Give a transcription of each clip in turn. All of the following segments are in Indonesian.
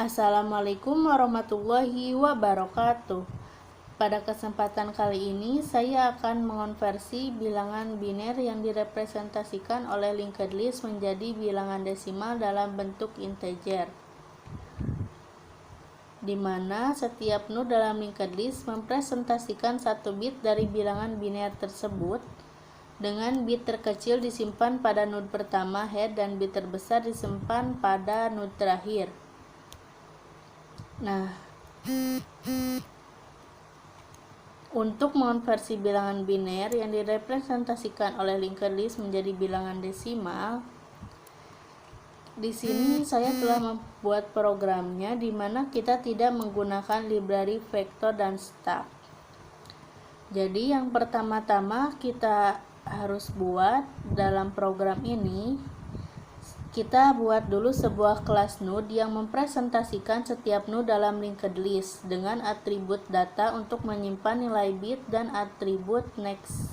Assalamualaikum warahmatullahi wabarakatuh. Pada kesempatan kali ini saya akan mengonversi bilangan biner yang direpresentasikan oleh linked list menjadi bilangan desimal dalam bentuk integer, di mana setiap node dalam linked list mempresentasikan satu bit dari bilangan biner tersebut, dengan bit terkecil disimpan pada node pertama head dan bit terbesar disimpan pada node terakhir. Nah, untuk mengonversi bilangan biner yang direpresentasikan oleh linked list menjadi bilangan desimal, di sini saya telah membuat programnya di mana kita tidak menggunakan library vector dan stack. Jadi yang pertama-tama kita harus buat dalam program ini, kita buat dulu sebuah kelas node yang mempresentasikan setiap node dalam linked list dengan atribut data untuk menyimpan nilai bit dan atribut next.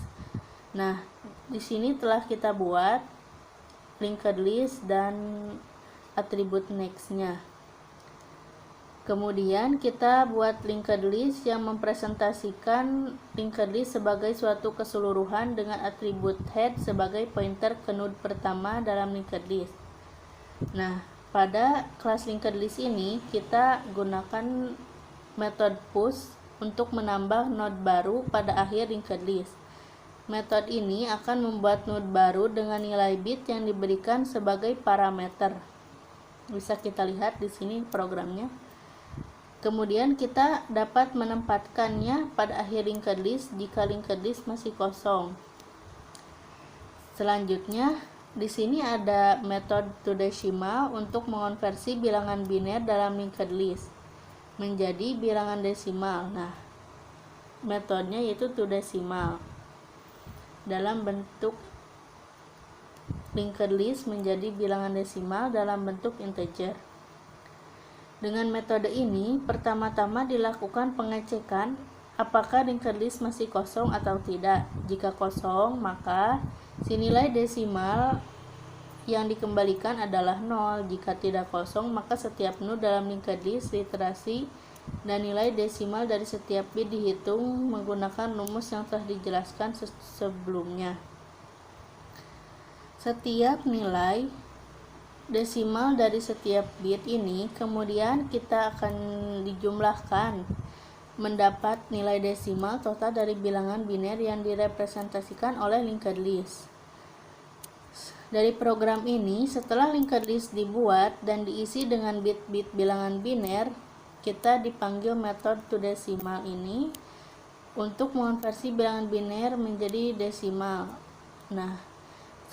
Nah, di sini telah kita buat linked list dan atribut next-nya. Kemudian kita buat linked list yang mempresentasikan linked list sebagai suatu keseluruhan dengan atribut head sebagai pointer ke node pertama dalam linked list. Nah, pada kelas linked list ini kita gunakan metode push untuk menambah node baru pada akhir linked list. Metode ini akan membuat node baru dengan nilai bit yang diberikan sebagai parameter. Bisa kita lihat di sini programnya. Kemudian kita dapat menempatkannya pada akhir linked list jika linked list masih kosong. Selanjutnya, di sini ada metode toDecimal untuk mengonversi bilangan biner dalam linked list menjadi bilangan desimal. Nah, metodenya yaitu toDecimal dalam bentuk linked list menjadi bilangan desimal dalam bentuk integer. Dengan metode ini, pertama-tama dilakukan pengecekan apakah linked list masih kosong atau tidak. Jika kosong, maka si nilai desimal yang dikembalikan adalah 0. Jika tidak kosong, maka setiap node dalam linked list diiterasi dan nilai desimal dari setiap bit dihitung menggunakan rumus yang telah dijelaskan sebelumnya. Setiap nilai desimal dari setiap bit ini kemudian kita akan dijumlahkan mendapat nilai desimal total dari bilangan biner yang direpresentasikan oleh linked list. Dari program ini, setelah linked list dibuat dan diisi dengan bit-bit bilangan biner, kita dipanggil metode toDecimal ini untuk mengonversi bilangan biner menjadi desimal. Nah,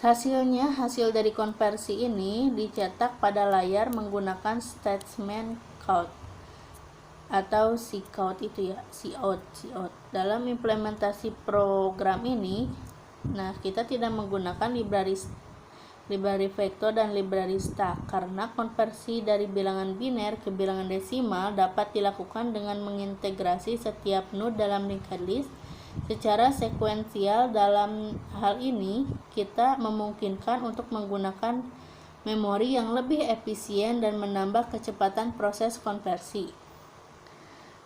hasil dari konversi ini dicetak pada layar menggunakan statement count atau cout itu ya, cout. Dalam implementasi program ini, nah kita tidak menggunakan library vector dan library stack karena konversi dari bilangan biner ke bilangan desimal dapat dilakukan dengan mengintegrasi setiap node dalam linked list secara sekuensial. Dalam hal ini, kita memungkinkan untuk menggunakan memori yang lebih efisien dan menambah kecepatan proses konversi.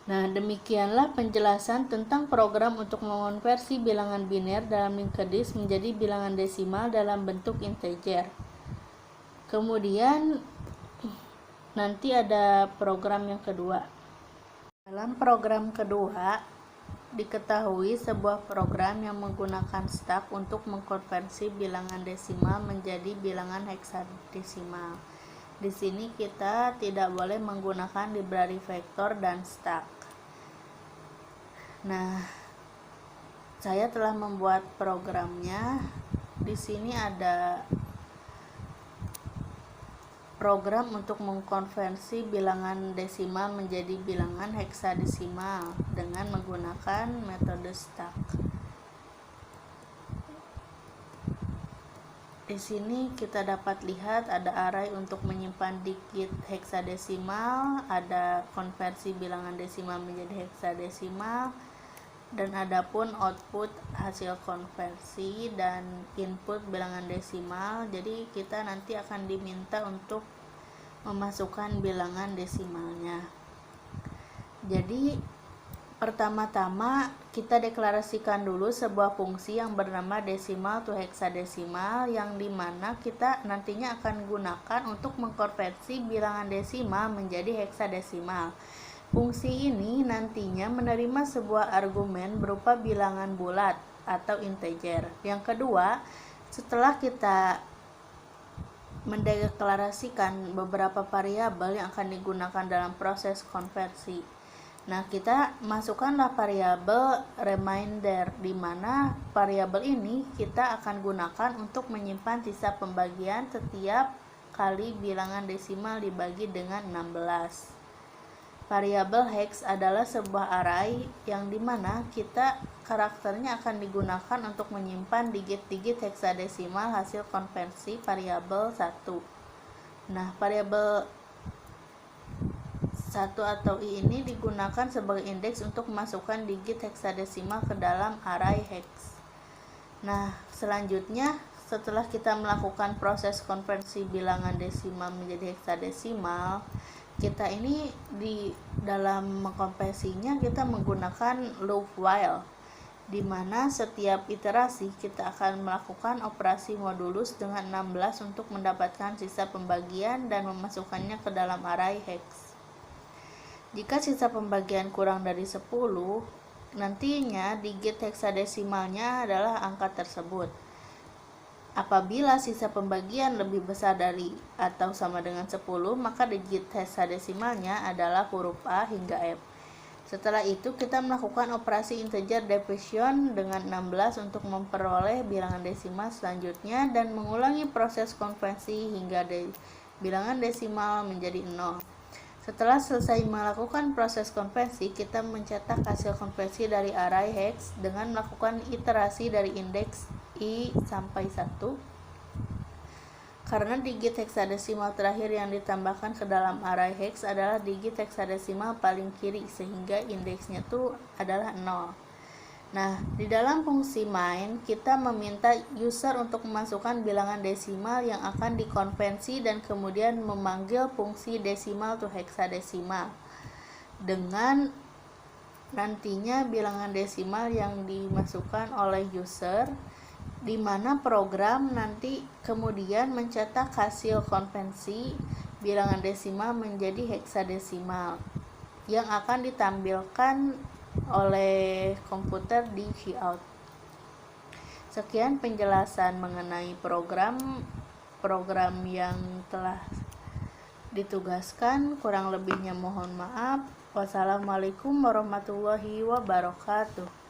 Nah, demikianlah penjelasan tentang program untuk mengonversi bilangan biner dalam linked list menjadi bilangan desimal dalam bentuk integer. Kemudian nanti ada program yang kedua. Dalam program kedua, diketahui sebuah program yang menggunakan stack untuk mengkonversi bilangan desimal menjadi bilangan heksadesimal. Di sini kita tidak boleh menggunakan library vector dan stack. Nah, saya telah membuat programnya. Di sini ada program untuk mengkonversi bilangan desimal menjadi bilangan heksadesimal dengan menggunakan metode stack. Di sini kita dapat lihat ada array untuk menyimpan digit heksadesimal, ada konversi bilangan desimal menjadi heksadesimal, dan adapun output hasil konversi dan input bilangan desimal. Jadi kita nanti akan diminta untuk memasukkan bilangan desimalnya. Jadi pertama-tama kita deklarasikan dulu sebuah fungsi yang bernama desimal to heksadesimal, yang dimana kita nantinya akan gunakan untuk mengkonversi bilangan desimal menjadi heksadesimal. Fungsi ini nantinya menerima sebuah argumen berupa bilangan bulat atau integer. Yang kedua, setelah kita mendeklarasikan beberapa variabel yang akan digunakan dalam proses konversi, nah kita masukkanlah variabel remainder, di mana variabel ini kita akan gunakan untuk menyimpan sisa pembagian setiap kali bilangan desimal dibagi dengan 16. Variabel hex adalah sebuah array yang dimana kita karakternya akan digunakan untuk menyimpan digit-digit heksadesimal hasil konversi variabel 1. Nah, variabel 1 atau i ini digunakan sebagai indeks untuk memasukkan digit heksadesimal ke dalam array hex. Nah, selanjutnya setelah kita melakukan proses konversi bilangan desimal menjadi heksadesimal, kita ini di dalam mengkonversinya kita menggunakan loop while, di mana setiap iterasi kita akan melakukan operasi modulus dengan 16 untuk mendapatkan sisa pembagian dan memasukkannya ke dalam array hex. Jika sisa pembagian kurang dari 10, nantinya digit heksadesimalnya adalah angka tersebut. Apabila sisa pembagian lebih besar dari atau sama dengan 10, maka digit heksadesimalnya adalah huruf A hingga F. Setelah itu kita melakukan operasi integer division dengan 16 untuk memperoleh bilangan desimal selanjutnya dan mengulangi proses konversi hingga bilangan desimal menjadi 0. Setelah selesai melakukan proses konversi, kita mencetak hasil konversi dari array hex dengan melakukan iterasi dari indeks i sampai 1. Karena digit heksadesimal terakhir yang ditambahkan ke dalam array hex adalah digit heksadesimal paling kiri, sehingga indeksnya itu adalah 0. Nah, di dalam fungsi main, kita meminta user untuk memasukkan bilangan desimal yang akan dikonversi dan kemudian memanggil fungsi desimal to heksadesimal dengan nantinya bilangan desimal yang dimasukkan oleh user, di mana program nanti kemudian mencetak hasil konversi bilangan desimal menjadi heksadesimal yang akan ditampilkan oleh komputer di cout. Sekian penjelasan mengenai program yang telah ditugaskan. Kurang lebihnya mohon maaf. Wassalamualaikum warahmatullahi wabarakatuh.